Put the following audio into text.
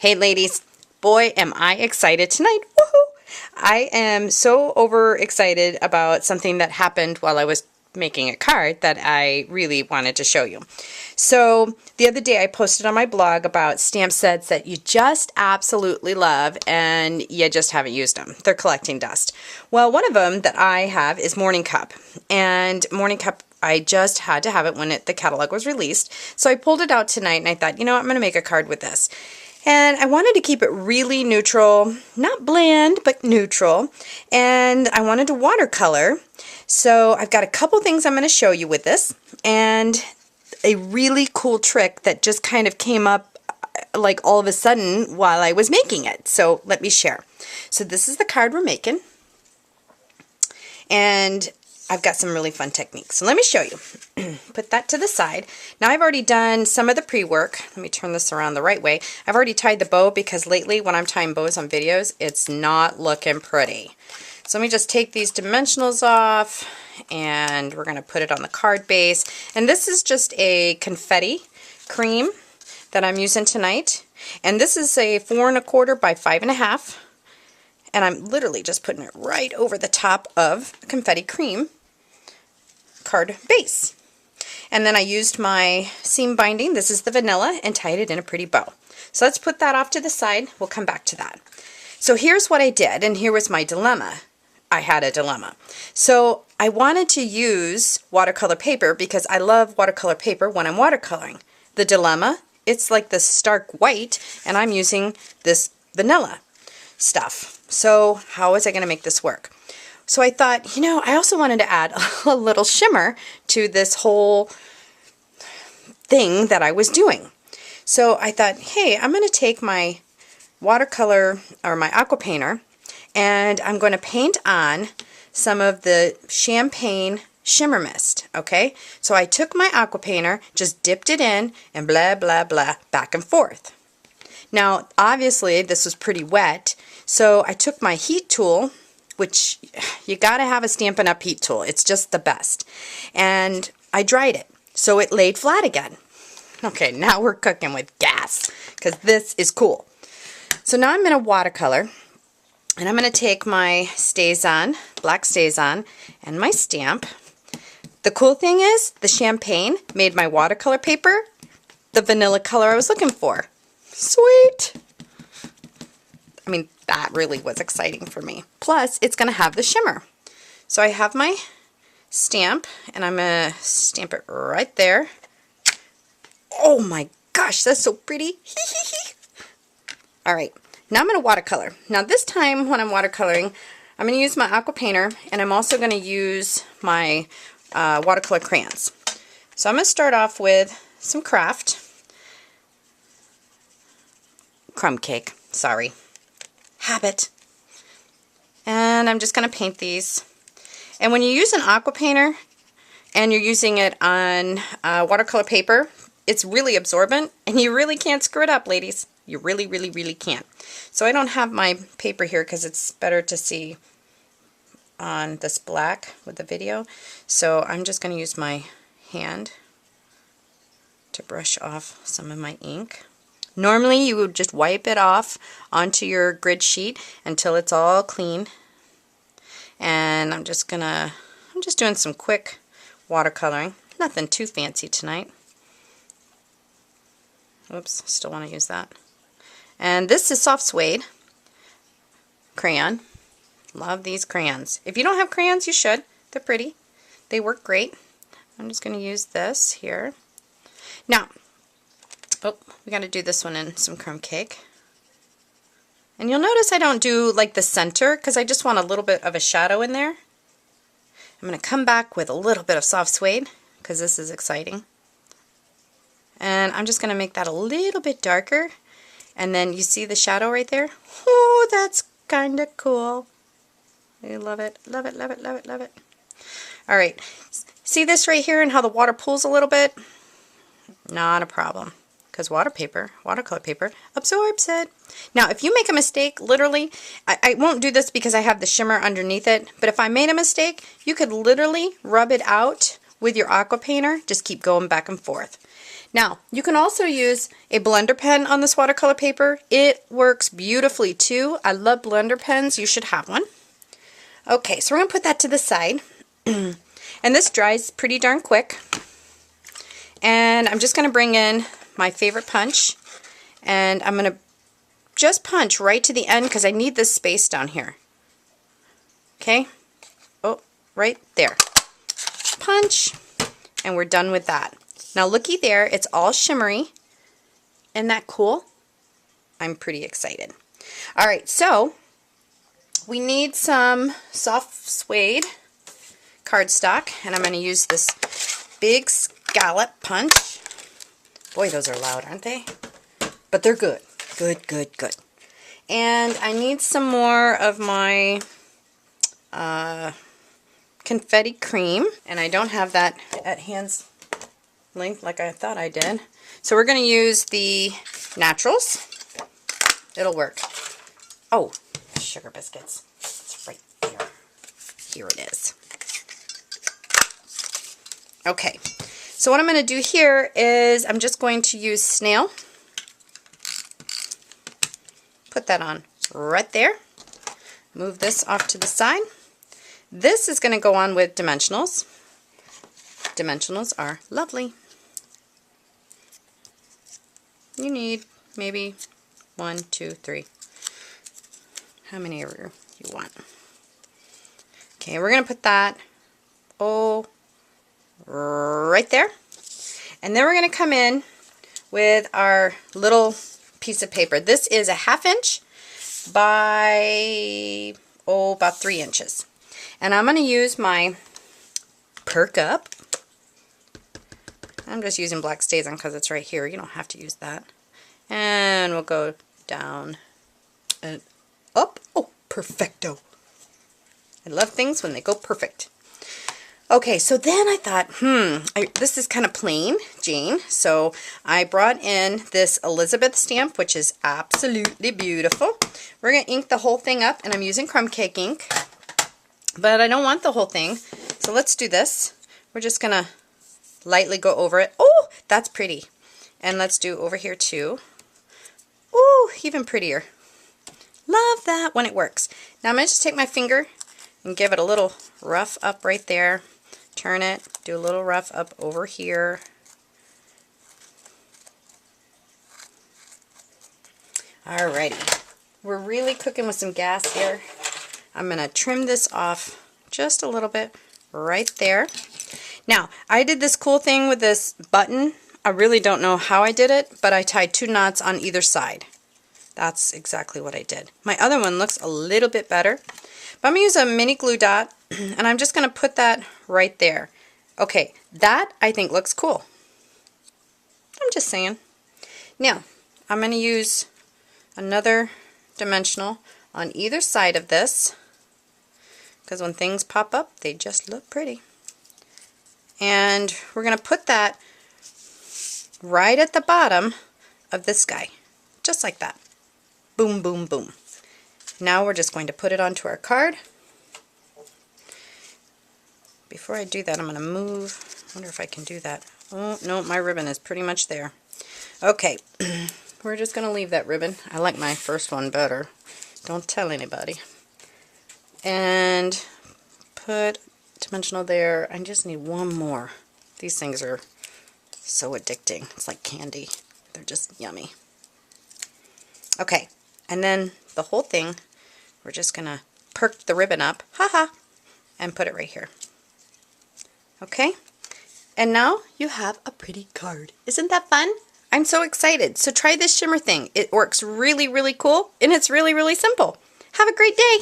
Hey ladies, boy am I excited tonight. Woohoo! I am so overexcited about something that happened while I was making a card that I really wanted to show you. So the other day I posted on my blog about stamp sets that you just absolutely love and you just haven't used them. They're collecting dust. Well, one of them that I have is Morning Cup, and Morning Cup, I just had to have it when the catalog was released. So I pulled it out tonight and I thought, you know what, I'm going to make a card with this. And I wanted to keep it really neutral, not bland, but neutral. And I wanted to watercolor. So I've got a couple things I'm going to show you with this. And a really cool trick that just kind of came up like all of a sudden while I was making it. So let me share. So this is the card we're making. And I've got some really fun techniques. So let me show you. Put that to the side. Now I've already done some of the pre-work. Let me turn this around the right way. I've already tied the bow because lately when I'm tying bows on videos, it's not looking pretty. So let me just take these dimensionals off and we're going to put it on the card base. And this is just a confetti cream that I'm using tonight. And this is a 4 1/4 by 5 1/2. And I'm literally just putting it right over the top of confetti cream card base. And then I used my seam binding, this is the vanilla, and tied it in a pretty bow. So let's put that off to the side. We'll come back to that. So here's what I did, and here was my dilemma. I had a dilemma. So I wanted to use watercolor paper because I love watercolor paper when I'm watercoloring. The dilemma, it's like the stark white, and I'm using this vanilla stuff. So how was I going to make this work? So I thought, you know, I also wanted to add a little shimmer to this whole thing that I was doing. So I thought, hey, I'm going to take my watercolor or my aqua painter and I'm going to paint on some of the champagne shimmer mist, okay? So I took my aqua painter, just dipped it in and blah, blah, blah, back and forth. Now, obviously, this was pretty wet, so I took my heat tool, which you gotta have a Stampin' Up! Heat tool. It's just the best. And I dried it, so it laid flat again. Okay, now we're cooking with gas, because this is cool. So now I'm going to watercolor, and I'm going to take my StazOn, black StazOn, and my stamp. The cool thing is, the champagne made my watercolor paper the vanilla color I was looking for. Sweet! I mean, that really was exciting for me. Plus, it's going to have the shimmer. So I have my stamp, and I'm going to stamp it right there. Oh my gosh, that's so pretty. Alright, now I'm going to watercolor. Now this time when I'm watercoloring, I'm going to use my aqua painter, and I'm also going to use my watercolor crayons. So I'm going to start off with some craft. Crumb cake, sorry. Habit. And I'm just going to paint these. And when you use an aqua painter and you're using it on watercolor paper, it's really absorbent and you really can't screw it up, ladies. You really, really, really can't. So I don't have my paper here because it's better to see on this black with the video. So I'm just going to use my hand to brush off some of my ink. Normally you would just wipe it off onto your grid sheet until it's all clean. And I'm just doing some quick watercoloring. Nothing too fancy tonight. Oops, still want to use that. And this is soft suede crayon. Love these crayons. If you don't have crayons, you should. They're pretty. They work great. I'm just going to use this here. Now, oh, we got to do this one in some crumb cake. And you'll notice I don't do like the center because I just want a little bit of a shadow in there. I'm going to come back with a little bit of soft suede because this is exciting. And I'm just going to make that a little bit darker. And then you see the shadow right there? Oh, that's kind of cool. I love it, love it, love it, love it, love it. Alright, see this right here and how the water pools a little bit? Not a problem. Because watercolor paper, absorbs it. Now, if you make a mistake, literally, I won't do this because I have the shimmer underneath it, but if I made a mistake, you could literally rub it out with your aqua painter, just keep going back and forth. Now, you can also use a blender pen on this watercolor paper. It works beautifully too. I love blender pens. You should have one. Okay, so we're going to put that to the side. And this dries pretty darn quick. And I'm just going to bring in my favorite punch. And I'm going to just punch right to the end because I need this space down here. Okay? Oh, right there. Punch. And we're done with that. Now looky there, it's all shimmery. Isn't that cool? I'm pretty excited. Alright, so we need some soft suede cardstock, and I'm going to use this big scallop punch. Boy, those are loud, aren't they? But they're good. Good, good, good. And I need some more of my confetti cream, and I don't have that at hand's length like I thought I did. So we're going to use the naturals. It'll work. Oh, sugar biscuits. It's right there. Here it is. Okay, so what I'm going to do here is I'm just going to use snail. Put that on right there. Move this off to the side. This is going to go on with dimensionals. Dimensionals are lovely. You need maybe 1, 2, 3. How many ever you want. Okay, we're going to put that right there. And then we're going to come in with our little piece of paper. This is a 1/2 inch by about 3 inches. And I'm going to use my Perk Up. I'm just using black StazOn because it's right here. You don't have to use that. And we'll go down and up. Oh, perfecto. I love things when they go perfect. Okay, so then I thought, this is kind of plain Jane. So I brought in this Elizabeth stamp, which is absolutely beautiful. We're going to ink the whole thing up, and I'm using crumb cake ink. But I don't want the whole thing. So let's do this. We're just going to lightly go over it. Oh, that's pretty. And let's do over here too. Oh, even prettier. Love that when it works. Now I'm going to just take my finger and give it a little rough up right there. Turn it, do a little rough up over here. Alrighty. We're really cooking with some gas here. I'm going to trim this off just a little bit right there. Now, I did this cool thing with this button. I really don't know how I did it, but I tied 2 knots on either side. That's exactly what I did. My other one looks a little bit better. But I'm going to use a mini glue dot, and I'm just going to put that right there. Okay, that I think looks cool. I'm just saying. Now, I'm going to use another dimensional on either side of this, because when things pop up, they just look pretty. And we're going to put that right at the bottom of this guy, just like that. Boom, boom, boom. Now we're just going to put it onto our card. Before I do that, I'm going to move. I wonder if I can do that. Oh, no, my ribbon is pretty much there. Okay, we're just going to leave that ribbon. I like my first one better. Don't tell anybody. And put dimensional there. I just need one more. These things are so addicting. It's like candy. They're just yummy. Okay, and then the whole thing, we're just going to perk the ribbon up, haha, and put it right here. Okay, and now you have a pretty card. Isn't that fun? I'm so excited. So try this shimmer thing. It works really, really cool, and it's really, really simple. Have a great day.